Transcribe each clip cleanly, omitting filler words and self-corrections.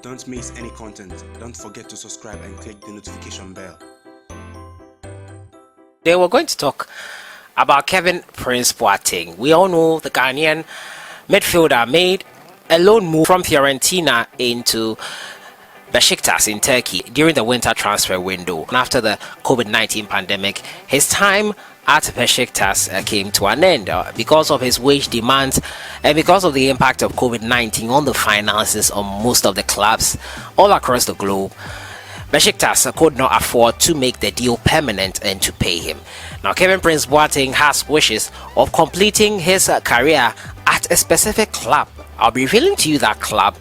Don't miss any content. Don't forget to subscribe and click the notification bell. Today we're going to talk about Kevin Prince Boateng. We all know the Ghanaian midfielder made a loan move from Fiorentina into Besiktas in Turkey during the winter transfer window. And after the COVID-19 pandemic, his time at Besiktas came to an end because of his wage demands and because of the impact of COVID-19 on the finances of most of the clubs all across the globe. Besiktas could not afford to make the deal permanent and to pay him. Now, Kevin Prince Boateng has wishes of completing his career at a specific club. I'll be revealing to you that club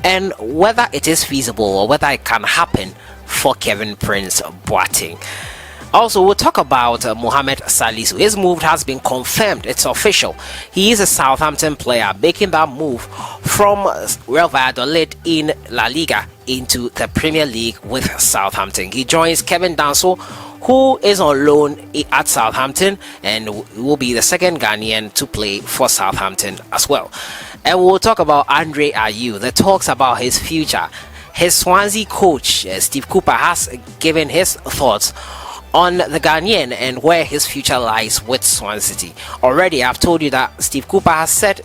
and whether it is feasible or whether it can happen for Kevin Prince Boateng. Also, we'll talk about Mohamed Salisu. His move has been confirmed. It's official. He is a Southampton player, making that move from Real Valladolid in La Liga into the Premier League with Southampton. He joins Kevin Danso, who is on loan at Southampton and will be the second Ghanaian to play for Southampton as well. And we'll talk about Ayew'S. The talks about his future. His Swansea coach, Steve Cooper, has given his thoughts on the Ghanaian and where his future lies with Swansea. Already, I've told you that Steve Cooper has said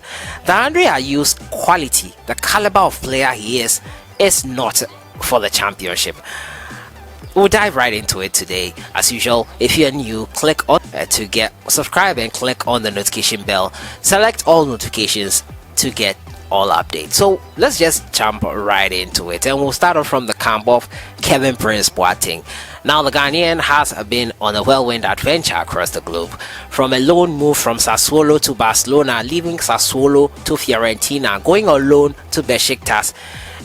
that Ayew'S' quality, the caliber of player he is not for the championship. We'll dive right into it today. As usual, if you're new, click on to get subscribe and click on the notification bell. Select all notifications to get all updates. So let's just jump right into it, and we'll start off from the camp of Kevin Prince Boateng. Now, the Ghanaian has been on a whirlwind adventure across the globe, from a loan move from Sassuolo to Barcelona, leaving Sassuolo to Fiorentina, going on loan to Besiktas.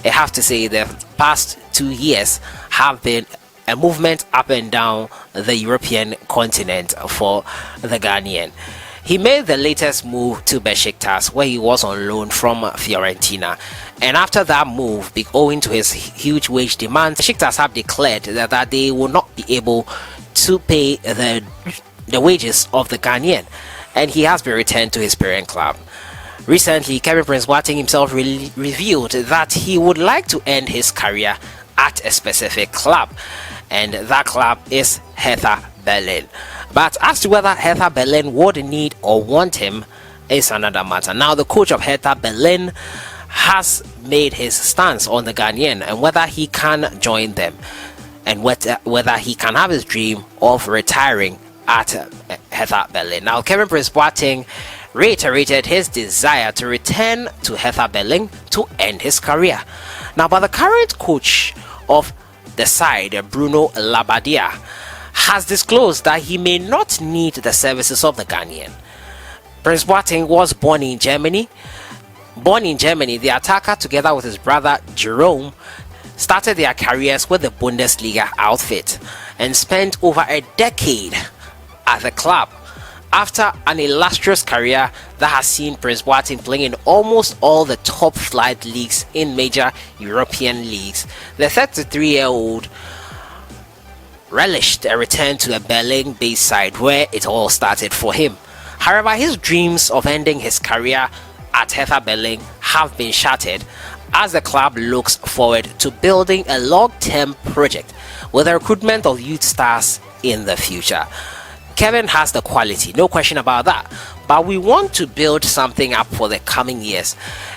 I have to say the past 2 years have been a movement up and down the European continent for the Ghanaian. He made the latest move to Besiktas, where he was on loan from Fiorentina. And after that move, owing to his huge wage demands, Besiktas have declared that they will not be able to pay the wages of the Ghanaian, and he has been returned to his parent club. Recently, Kevin Prince Boateng himself revealed that he would like to end his career at a specific club, and that club is Hertha Berlin. But as to whether Hertha Berlin would need or want him is another matter. Now, the coach of Hertha Berlin has made his stance on the Ghanaian and whether he can join them and whether he can have his dream of retiring at Hertha Berlin. Now, Kevin Prince Boateng reiterated his desire to return to Hertha Berlin to end his career. Now, but the current coach of the side, Bruno Labbadia, has disclosed that he may not need the services of the Ghanaian. Prince Boateng was born in Germany. The attacker, together with his brother Jerome, started their careers with the Bundesliga outfit and spent over a decade at the club. After an illustrious career that has seen Prince Boateng playing in almost all the top flight leagues in major European leagues, the 33-year-old relished a return to a Berlin-based side where it all started for him. However, his dreams of ending his career at Hertha Berlin have been shattered as the club looks forward to building a long-term project with the recruitment of youth stars in the future. Kevin has the quality, no question about that, but we want to build something up for the coming years,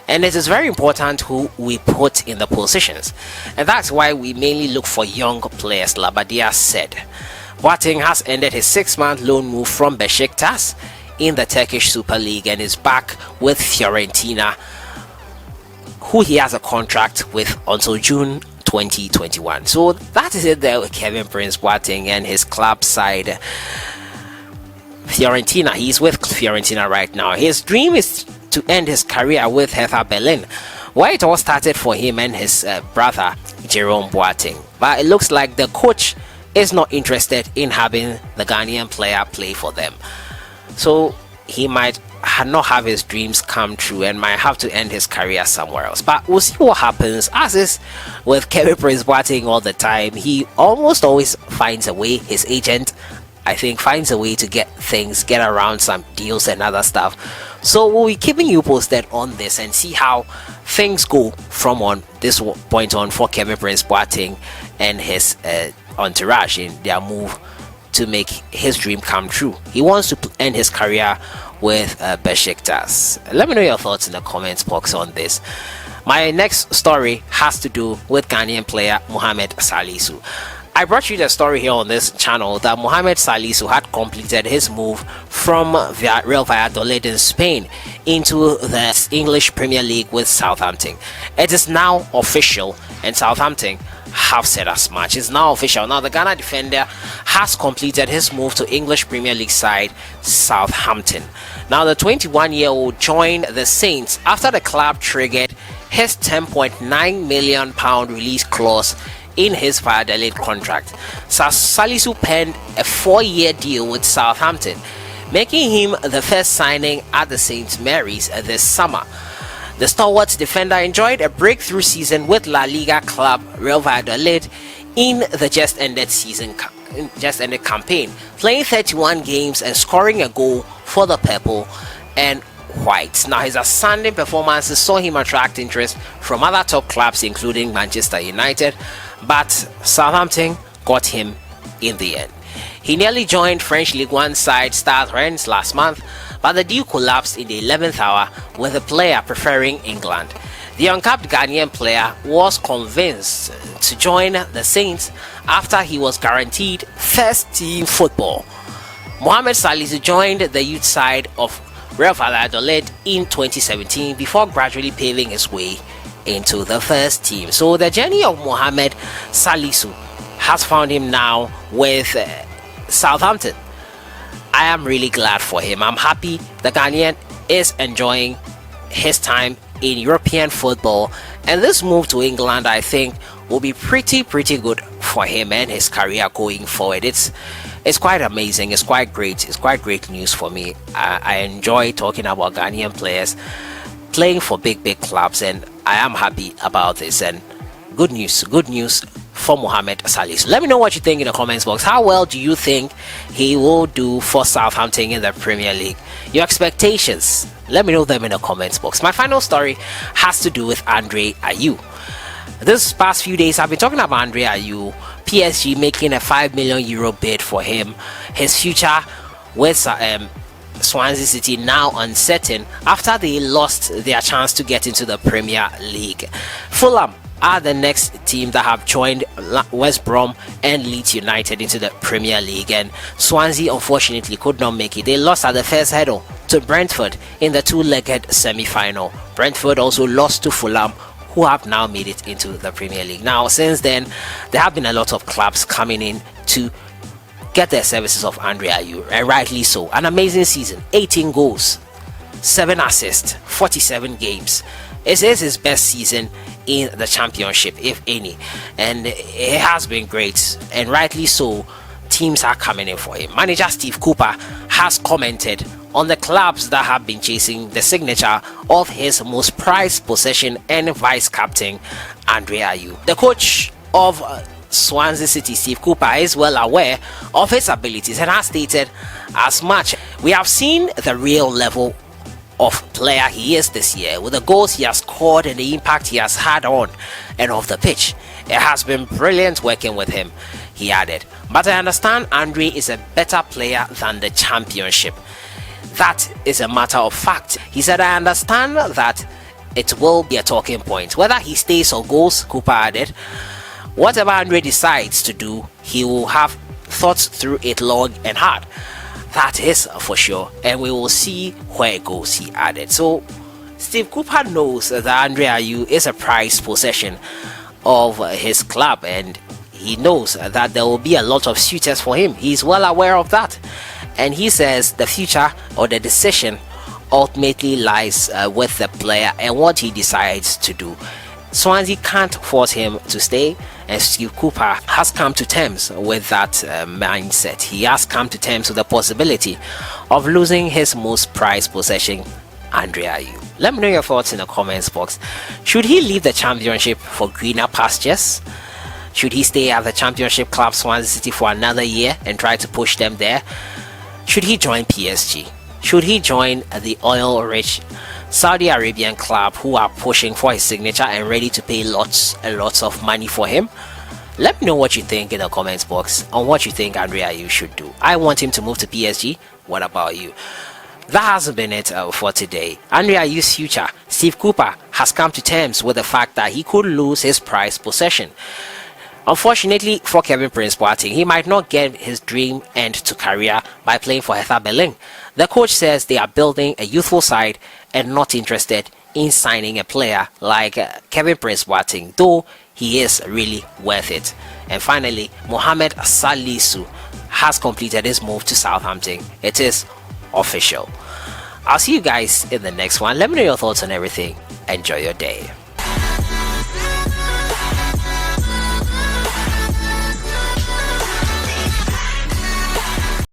and it is very important who we put in the positions, and that's why we mainly look for young players, Labbadia said. Boateng has ended his 6-month loan move from Besiktas in the Turkish Super League and is back with Fiorentina, who he has a contract with until June 2021. So that is it there with Kevin Prince Boateng and his club side Fiorentina. He's with Fiorentina right now. His dream is to end his career with Hertha Berlin, where it all started for him and his brother Jerome Boateng. But it looks like the coach is not interested in having the Ghanaian player play for them, so he might not have his dreams come true and might have to end his career somewhere else. But we'll see what happens. As is with Kevin Prince Boateng all the time, he almost always finds a way. His agent, I think, finds a way to get around some deals and other stuff So we'll be keeping you posted on this and see how things go from on this point on for Kevin Prince Boateng and his entourage in their move to make his dream come true. He wants to end his career with Besiktas. Let me know your thoughts in the comments box on this. My next story has to do with Ghanaian player Mohamed Salisu. I brought you the story here on this channel that Mohamed Salisu had completed his move from Real Valladolid in Spain into the English Premier League with Southampton. It is now official, and Southampton have said as much. It's now official. Now the Ghana defender has completed his move to English Premier League side Southampton. Now the 21-year-old joined the Saints after the club triggered his £10.9 million release clause in his Valladolid contract. Salisu penned a 4-year deal with Southampton, making him the first signing at the St. Mary's this summer. The stalwart defender enjoyed a breakthrough season with La Liga club Real Valladolid in the just ended campaign, playing 31 games and scoring a goal for the purple and white. Now his outstanding performances saw him attract interest from other top clubs including Manchester United, but Southampton got him in the end. He nearly joined French Ligue 1 side Stade Rennes last month, but the deal collapsed in the 11th hour with the player preferring England. The uncapped Ghanaian player was convinced to join the Saints after he was guaranteed first team football. Mohamed Salisu joined the youth side of Real Valladolid in 2017 before gradually paving his way into the first team. So the journey of Mohamed Salisu has found him now with Southampton. I am really glad for him. I'm happy the Ghanaian is enjoying his time in European football, and this move to England I think will be pretty good for him and his career going forward. It's quite amazing. It's quite great. It's quite great news for me. I enjoy talking about Ghanaian players playing for big clubs, and I am happy about this. And good news for Mohamed Salisu. Let me know what you think in the comments box. How well do you think he will do for Southampton in the Premier League? Your expectations, let me know them in the comments box. My final story has to do with Andre Ayew. This past few days I've been talking about Andre Ayew, PSG making a €5 million bid for him, his future with Swansea City now uncertain after they lost their chance to get into the Premier League. Fulham are the next team that have joined West Brom and Leeds United into the Premier League, and Swansea unfortunately could not make it. They lost at the first hurdle to Brentford in the two-legged semi-final. Brentford also lost to Fulham, who have now made it into the Premier League. Now since then there have been a lot of clubs coming in to get their services of Andre Ayew, and rightly so. An amazing season, 18 goals, 7 assists, 47 games. It is his best season in the championship, if any, and it has been great, and rightly so. Teams are coming in for him. Manager Steve Cooper has commented on the clubs that have been chasing the signature of his most prized possession and vice captain Andre Ayew. The coach of Swansea City, Steve Cooper, is well aware of his abilities and has stated as much. We have seen the real level of player he is this year, with the goals he has scored and the impact he has had on and off the pitch. It has been brilliant working with him, he added. But I understand Andre is a better player than the championship. That is a matter of fact. He said, I understand that it will be a talking point. Whether he stays or goes, Cooper added, whatever Andre decides to do, he will have thought through it long and hard. That is for sure, and we will see where it goes, he added. So Steve Cooper knows that Andre Ayew is a prized possession of his club, and he knows that there will be a lot of suitors for him. He's well aware of that, and he says the future or the decision ultimately lies with the player and what he decides to do. Swansea can't force him to stay, and Steve Cooper has come to terms with that mindset. He has come to terms with the possibility of losing his most prized possession, Andre Ayew. Let me know your thoughts in the comments box. Should he leave the championship for greener pastures? Should he stay at the championship club Swansea City for another year and try to push them there? Should he join PSG? Should he join the oil-rich Saudi Arabian club who are pushing for his signature and ready to pay lots and lots of money for him? Let me know what you think in the comments box on what you think Andre Ayew should do. I want him to move to PSG. What about you? That hasn't been it for today. Andre Ayew's future. Steve Cooper has come to terms with the fact that he could lose his prized possession. Unfortunately for Kevin Prince Boateng, he might not get his dream end to career by playing for Hertha Berlin. The coach says they are building a youthful side and not interested in signing a player like Kevin Prince Boateng, though he is really worth it. And finally, Mohamed Salisu has completed his move to Southampton. It is official. I'll see you guys in the next one. Let me know your thoughts on everything. Enjoy your day.